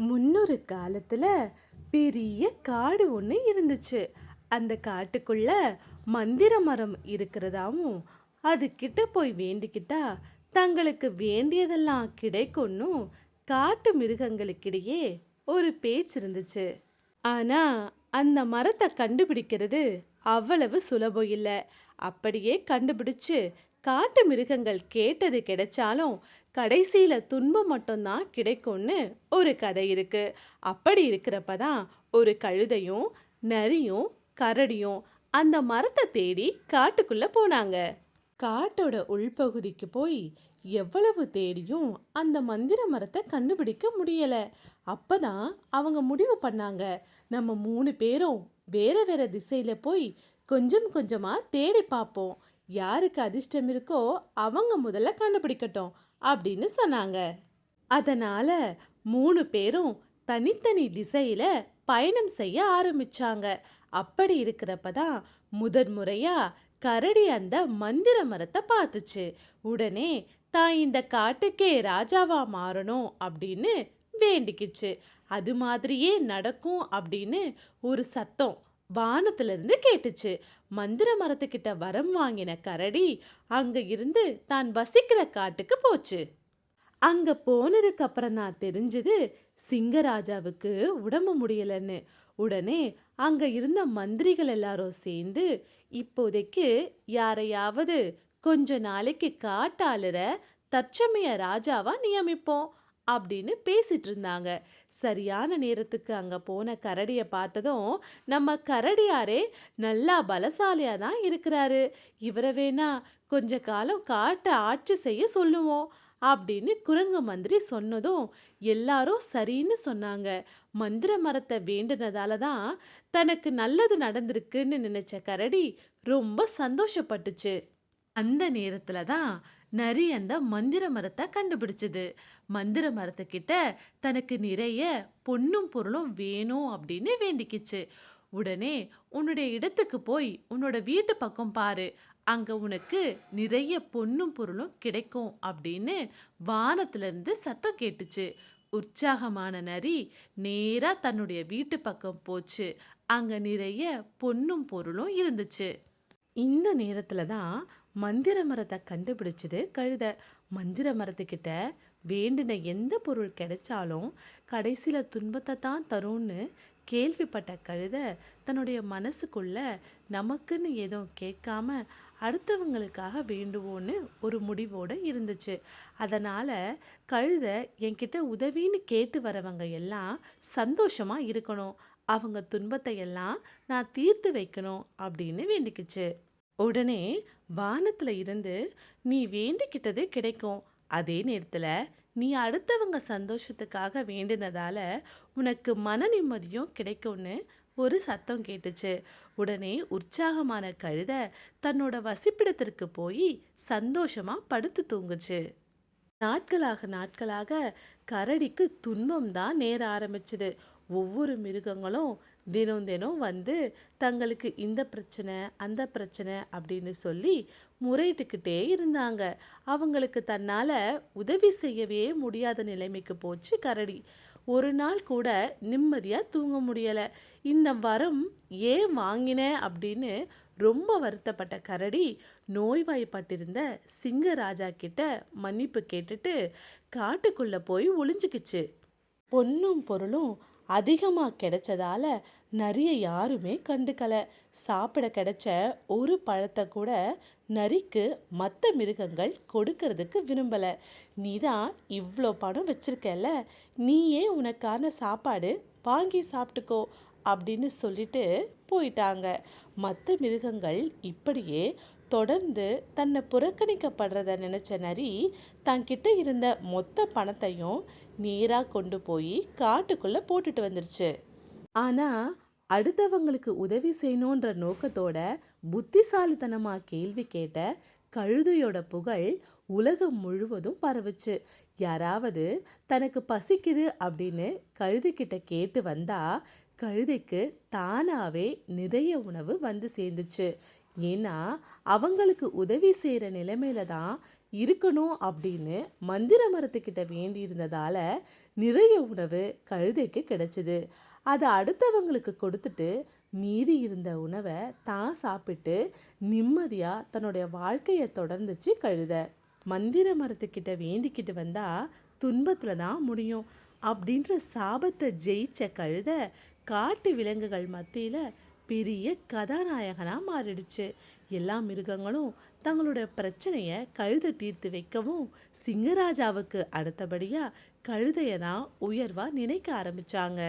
முன்னொரு காலத்துல பெரிய காடு ஒன்று இருந்துச்சு. அந்த காட்டுக்குள்ள மந்திர மரம் இருக்கிறதாவும், அது கிட்ட போய் வேண்டிக்கிட்டா தங்களுக்கு வேண்டியதெல்லாம் கிடைக்கும்னு காட்டு மிருகங்களுக்கிடையே ஒரு பேச்சு இருந்துச்சு. ஆனா அந்த மரத்தை கண்டுபிடிக்கிறது அவ்வளவு சுலபம் இல்லை. அப்படியே கண்டுபிடிச்சு காட்டு மிருகங்கள் கேட்டது கிடைச்சாலும் கடைசியில துன்பம் மட்டும்தான் கிடைக்கும்னு ஒரு கதை இருக்கு. அப்படி இருக்கிறப்ப தான் ஒரு கழுதையும் நரியும் கரடியும் அந்த மரத்தை தேடி காட்டுக்குள்ள போனாங்க. காட்டோட உள்பகுதிக்கு போய் எவ்வளவு தேடியும் அந்த மந்திர மரத்தை கண்டுபிடிக்க முடியல. அப்பதான் அவங்க முடிவு பண்ணாங்க, நம்ம 3 பேரும் வேற வேற திசையில போய் கொஞ்சம் கொஞ்சமா தேடி பார்ப்போம். யாருக்கு அதிர்ஷ்டம் இருக்கோ அவங்க முதல்ல கண்டுபிடிக்கட்டும் அப்படின்னு சொன்னாங்க. அதனால 3 பேரும் தனித்தனி திசையில பயணம் செய்ய ஆரம்பிச்சாங்க. அப்படி இருக்கிறப்ப தான் முதன் முறையா கரடி அந்த மந்திர மரத்தை பார்த்துச்சு. உடனே தான் இந்த காட்டுக்கே ராஜாவா மாறணும் அப்படின்னு வேண்டிக்கிச்சு. அது மாதிரியே நடக்கும் அப்படின்னு ஒரு சத்தம் வானத்துல இருந்து கேட்டுச்சு. மந்திர மரத்துக்கிட்ட வரம் வாங்கின கரடி அங்க இருந்து தான் வசிக்கிற காட்டுக்கு போச்சு. அங்க போனதுக்கு அப்புறம் தான் தெரிஞ்சது சிங்கராஜாவுக்கு உடம்பு முடியலன்னு. உடனே அங்க இருந்த மந்திரிகள் எல்லாரும் சேர்ந்து, இப்போதைக்கு யாரையாவது கொஞ்ச நாளைக்கு காட்டாளுற தற்சமய ராஜாவா நியமிப்போம் அப்படின்னு பேசிட்டு இருந்தாங்க. சரியான நேரத்துக்கு அங்க போன கரடிய பார்த்ததும், நம்ம கரடியாரே நல்லா பலசாலியா தான் இருக்கிறாரு, இவரை வேணா கொஞ்ச காலம் காட்டை ஆட்சி செய்ய சொல்லுவோம் அப்படின்னு குரங்கு மந்திரி சொன்னதும் எல்லாரும் சரின்னு சொன்னாங்க. மந்திர மரத்தை வேண்டுனதால தான் தனக்கு நல்லது நடந்திருக்குன்னு நினைச்ச கரடி ரொம்ப சந்தோஷப்பட்டுச்சு. அந்த நேரத்துல தான் நரி அந்த மந்திர மரத்தை கண்டுபிடிச்சது. மந்திர மரத்துக்கிட்ட தனக்கு நிறைய பொன்னும் பொருளும் வேணும் அப்படின்னு வேண்டிக்கிச்சு. உடனே உன்னுடைய இடத்துக்கு போய் உன்னோட வீட்டு பக்கம் பாரு, அங்க உனக்கு நிறைய பொன்னும் பொருளும் கிடைக்கும் அப்படின்னு வானத்துல இருந்து சத்தம் கேட்டுச்சு. உற்சாகமான நரி நேரா தன்னுடைய வீட்டு பக்கம் போச்சு. அங்க நிறைய பொன்னும் பொருளும் இருந்துச்சு. இந்த நேரத்துல தான் மந்திர மரத்தை கண்டுபிடிச்சது கழுதை. மந்திர மரத்துக்கிட்ட வேண்டின எந்த பொருள் கிடைச்சாலும் கடைசியில துன்பத்தை தான் தரும்னு கேள்விப்பட்ட கழுதை தன்னுடைய மனசுக்குள்ள நமக்குன்னு எதுவும் கேட்காம அடுத்தவங்களுக்காக வேண்டுவோன்னு ஒரு முடிவோட இருந்துச்சு. அதனால கழுதை என்கிட்ட உதவின்னு கேட்டு வரவங்க எல்லாம் சந்தோஷமா இருக்கணும், அவங்க துன்பத்தை எல்லாம் நான் தீர்த்து வைக்கணும் அப்படின்னு வேண்டிக்கிச்சு. உடனே வானத்துல இருந்து நீ வேண்டிக்கிட்டது கிடைக்கும், அதே நேரத்துல நீ அடுத்தவங்க சந்தோஷத்துக்காக வேண்டினதால உனக்கு மன நிம்மதியும் கிடைக்கும்னு ஒரு சத்தம் கேட்டுச்சு. உடனே உற்சாகமான கழுதை தன்னோட வசிப்பிடத்திற்கு போய் சந்தோஷமா படுத்து தூங்குச்சு. நாட்களாக நாட்களாக கரடிக்கு துன்பம் தான் நேர ஆரம்பிச்சுது. ஒவ்வொரு மிருகங்களும் தினம் தினம் வந்து தங்களுக்கு இந்த பிரச்சனை அந்த பிரச்சனை அப்படின்னு சொல்லி முறையிட்டுக்கிட்டே இருந்தாங்க. அவங்களுக்கு தன்னால உதவி செய்யவே முடியாத நிலைமைக்கு போச்சு கரடி. ஒரு நாள் கூட நிம்மதியா தூங்க முடியல. இந்த வரம் ஏன் வாங்கின அப்படின்னு ரொம்ப வருத்தப்பட்ட கரடி நோய்வாய்ப்பட்டிருந்த சிங்கராஜா கிட்ட மன்னிப்பு கேட்டுட்டு காட்டுக்குள்ள போய் ஒளிஞ்சுக்கிச்சு. பொன்னும் பொருளும் அதிகமா கிடைச்சதால நரிய யாருமே கண்டுக்கல. சாப்பிட கிடைச்ச ஒரு பழத்தை கூட நரிக்கு மற்ற மிருகங்கள் கொடுக்கறதுக்கு விரும்பல. நீதான் இவ்வளோ பணம் வச்சிருக்கல, நீயே உனக்கான சாப்பாடு வாங்கி சாப்பிட்டுக்கோ அப்படின்னு சொல்லிட்டு போயிட்டாங்க. மற்ற மிருகங்கள் இப்படியே தொடர்ந்து தன்னை புறக்கணிக்கப்படுறத நினைச்ச நரி தன்கிட்ட இருந்த மொத்த பணத்தையும் நேரா கொண்டு போய் காட்டுக்குள்ள போட்டுட்டு வந்துருச்சு. ஆனா அடுத்தவங்களுக்கு உதவி செய்யணுன்ற நோக்கத்தோட புத்திசாலித்தனமா கேள்வி கேட்ட கழுதையோட புகழ் உலகம் முழுவதும் பரவுச்சு. யாராவது தனக்கு பசிக்குது அப்படின்னு கழுதைக்கிட்ட கேட்டு வந்தா கழுதைக்கு தானாவே நிறைய உணவு வந்து சேர்ந்துச்சு. ஏன்னா அவங்களுக்கு உதவி செய்யற நிலைமையில தான் இருக்கணும் அப்படின்னு மந்திர மரத்துக்கிட்ட வேண்டி இருந்ததால நிறைய உணவு கழுதைக்கு கிடைச்சது. அதை அடுத்தவங்களுக்கு கொடுத்துட்டு மீதி இருந்த உணவை தான் சாப்பிட்டு நிம்மதியா தன்னுடைய வாழ்க்கையை தொடர்ந்துச்சு கழுதை. மந்திர மரத்துக்கிட்ட வேண்டிக்கிட்டு வந்தா துன்பத்துல தான் முடியும் அப்படின்ற சாபத்தை ஜெயிச்ச கழுதை காட்டு விலங்குகள் மத்தியில பெரிய கதாநாயகனா மாறிடுச்சு. எல்லா மிருகங்களும் தங்களுடைய பிரச்சனைய கழுதை தீர்த்து வைக்கவும் சிங்கராஜாவுக்கு அடுத்தபடியா கழுதைய தான் உயர்வா நினைக்க ஆரம்பிச்சாங்க.